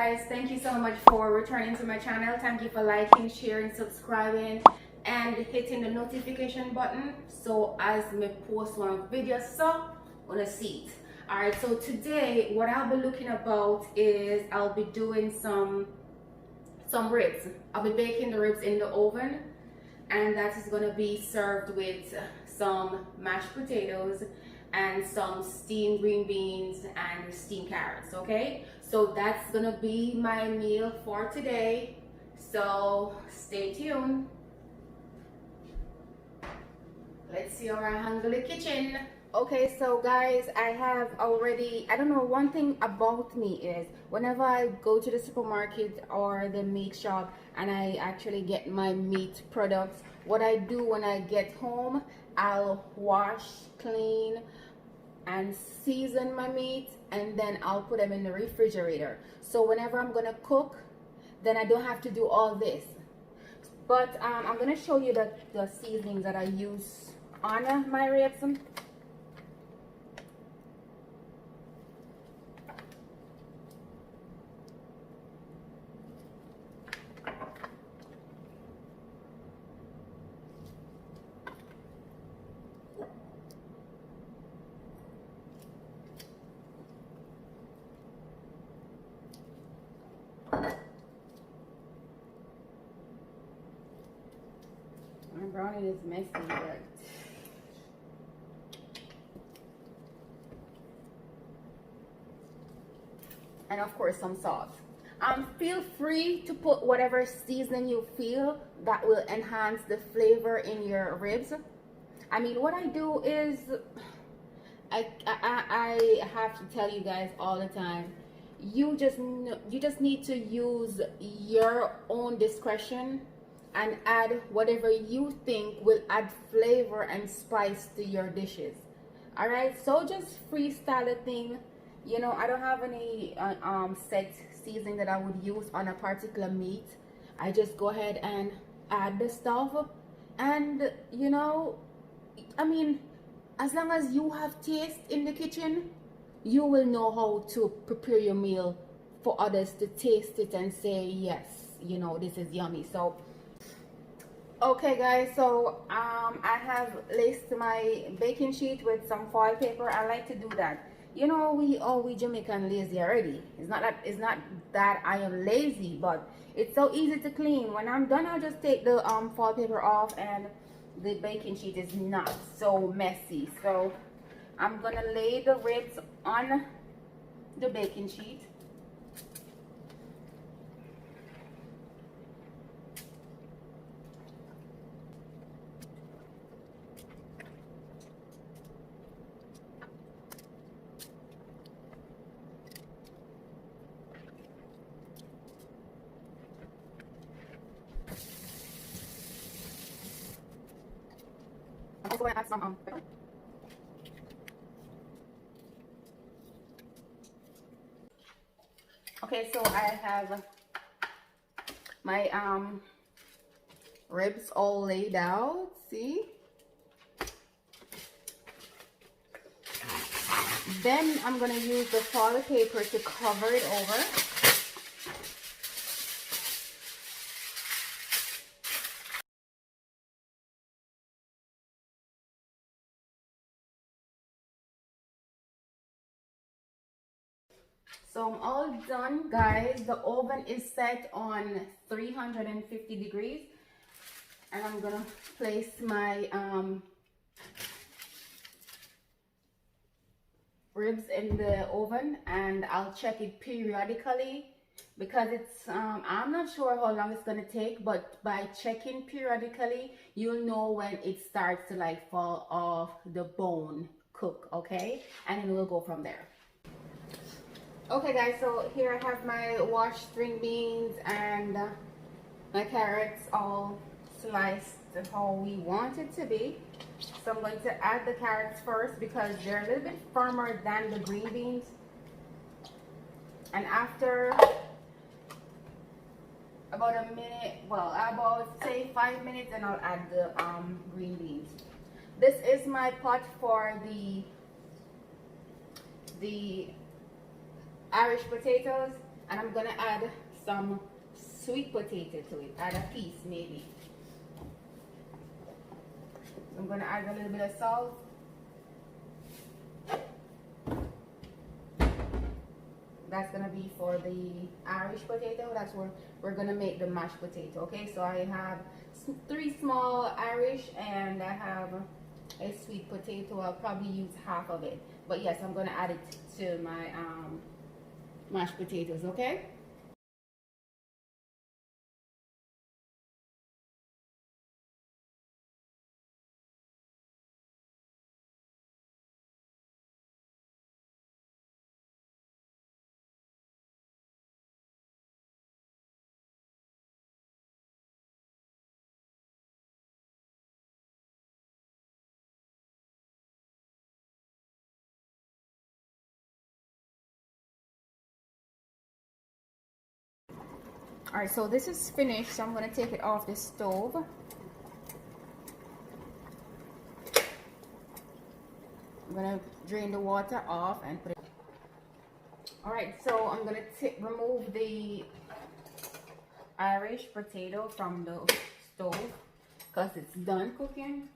guys, thank you so much for returning to my channel. Thank you for liking, sharing, subscribing, and hitting the notification button so as me post one video so on a seat. Alright, so today what I'll be looking about is I'll be doing some ribs. I'll be baking the ribs in the oven, and that is going to be served with some mashed potatoes and some steamed green beans and steamed carrots. Okay, so that's gonna be my meal for today, so stay tuned. Let's see how I handle the kitchen. Okay, so guys, I have already, I don't know, one thing about me is whenever I go to the supermarket or the meat shop and I actually get my meat products, what I do when I get home, I'll wash, clean, and season my meat, and then I'll put them in the refrigerator. So whenever I'm gonna cook, then I don't have to do all this. But I'm gonna show you the seasonings that I use on my ribs. My brownie is messy, but and of course some salt. Feel free to put whatever seasoning you feel that will enhance the flavor in your ribs. I mean, what I do is I have to tell you guys all the time, you just need to use your own discretion and add whatever you think will add flavor and spice to your dishes. All right, so just freestyle a thing. You know, I don't have any set seasoning that I would use on a particular meat. I just go ahead and add the stuff, and you know, I mean, as long as you have taste in the kitchen, you will know how to prepare your meal for others to taste it and say, yes, you know, this is yummy. So okay guys, so I have laced my baking sheet with some foil paper. I like to do that. You know, we Jamaican lazy already. It's not that I am lazy, but it's so easy to clean. When I'm done, I'll just take the foil paper off, and the baking sheet is not so messy. So I'm gonna lay the ribs on the baking sheet. I'm also gonna add some pepper. Okay, so I have my ribs all laid out. See? Then I'm gonna use the foil paper to cover it over. So I'm all done, guys. The oven is set on 350 degrees, and I'm gonna place my ribs in the oven, and I'll check it periodically because it's I'm not sure how long it's gonna take, but by checking periodically, you'll know when it starts to like fall off the bone, cook, okay? And then we'll go from there. Okay guys, so here I have my washed string beans and my carrots all sliced how we want it to be. So I'm going to add the carrots first because they're a little bit firmer than the green beans. And after about a minute, well, about say 5 minutes, and I'll add the green beans. This is my pot for the Irish potatoes. And I'm gonna add some sweet potato to it. Add a piece maybe. I'm gonna add a little bit of salt. That's gonna be for the Irish potato. That's where we're gonna make the mashed potato. Okay, so I have 3 small Irish and I have a sweet potato. I'll probably use half of it, but yes, I'm gonna add it to my mashed potatoes. Okay. All right, so this is finished, so I'm gonna take it off the stove. I'm gonna drain the water off and put it. All right, so I'm gonna remove the Irish potato from the stove because it's done cooking.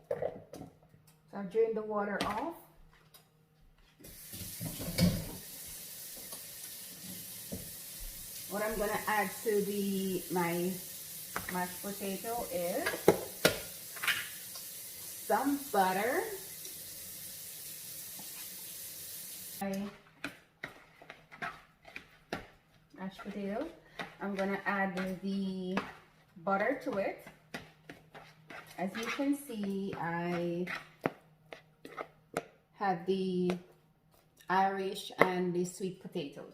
So I've drained the water off. What I'm gonna add to my mashed potato is some butter. My mashed potato. I'm gonna add the butter to it. As you can see, I have the Irish and the sweet potatoes.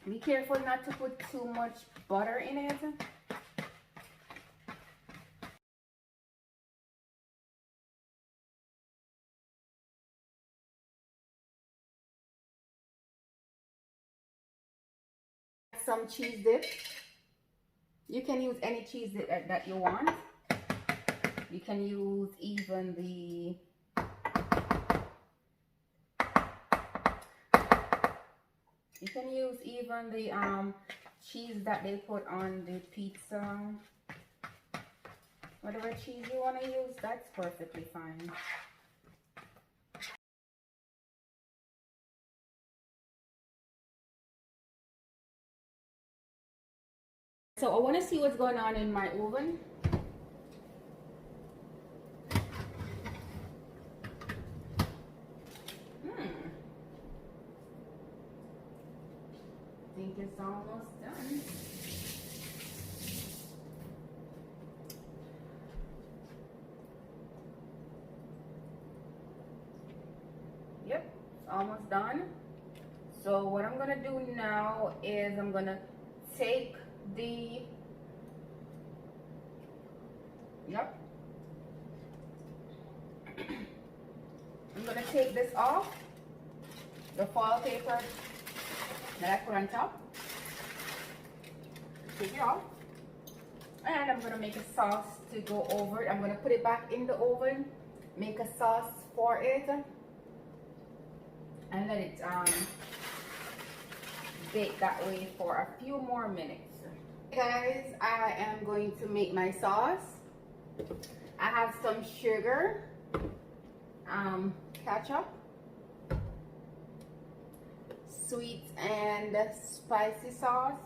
Be careful not to put too much butter in it. Some cheese dip. You can use any cheese dip that you want. You can use even the cheese that they put on the pizza. Whatever cheese you want to use, that's perfectly fine. So I want to see what's going on in my oven. I think it's almost done. Yep, it's almost done. So what I'm gonna do now is I'm gonna take the I'm gonna take this off, the foil paper that I put on top. Take it off. And I'm gonna make a sauce to go over it. I'm gonna put it back in the oven, make a sauce for it, and let it bake that way for a few more minutes. Hey guys, I am going to make my sauce. I have some sugar, ketchup, sweet and spicy sauce,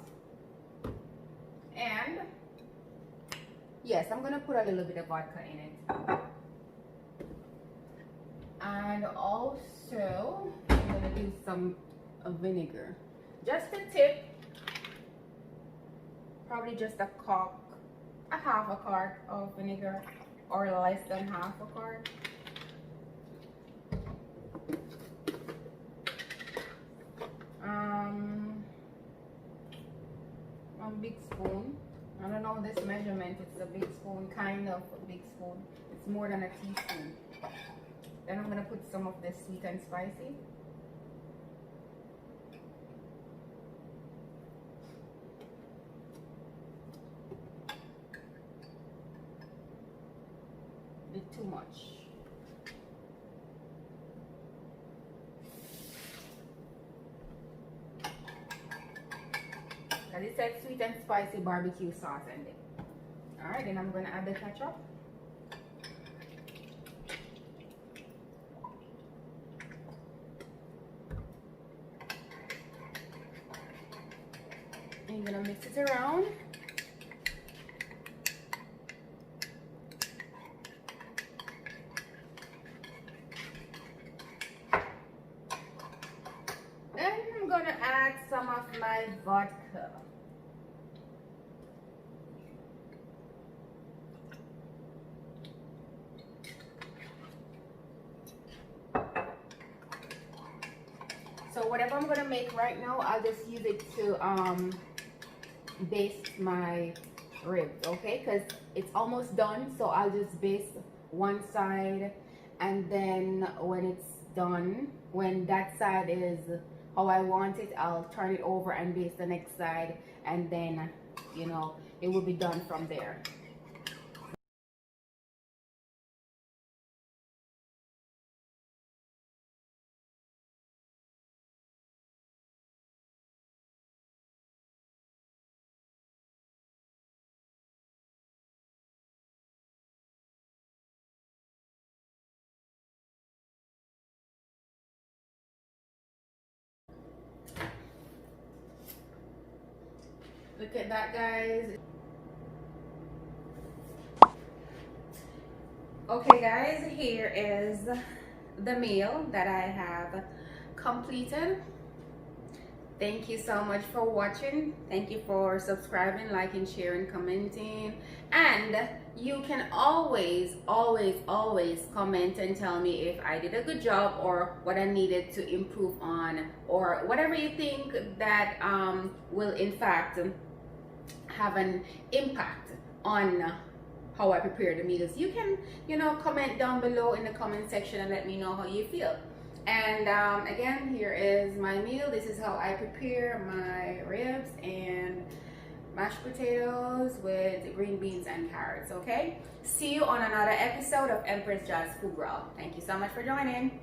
and yes, I'm gonna put a little bit of vodka in it. And also, I'm gonna do some vinegar. Just a tip, probably just a half a quart of vinegar, or less than half a quart. One big spoon. I don't know this measurement, it's a big spoon, kind of a big spoon. It's more than a teaspoon. Then I'm gonna put some of this sweet and spicy. too much. Because it says sweet and spicy barbecue sauce in it. Alright, then I'm going to add the ketchup. And you're going to mix it around. Then I'm going to add some of my vodka. So whatever I'm gonna make right now, I'll just use it to baste my ribs, okay? Because it's almost done, so I'll just baste one side, and then when it's done, when that side is how I want it, I'll turn it over and baste the next side, and then, you know, it will be done from there. Look at that, guys. Okay, guys, here is the meal that I have completed. Thank you so much for watching. Thank you for subscribing, liking, sharing, commenting. And you can always comment and tell me if I did a good job or what I needed to improve on, or whatever you think that will in fact have an impact on how I prepare the meals. You can, you know, comment down below in the comment section and let me know how you feel. And again, here is my meal. This is how I prepare my ribs and mashed potatoes with green beans and carrots, okay? See you on another episode of Empress Jazz Food World. Thank you so much for joining.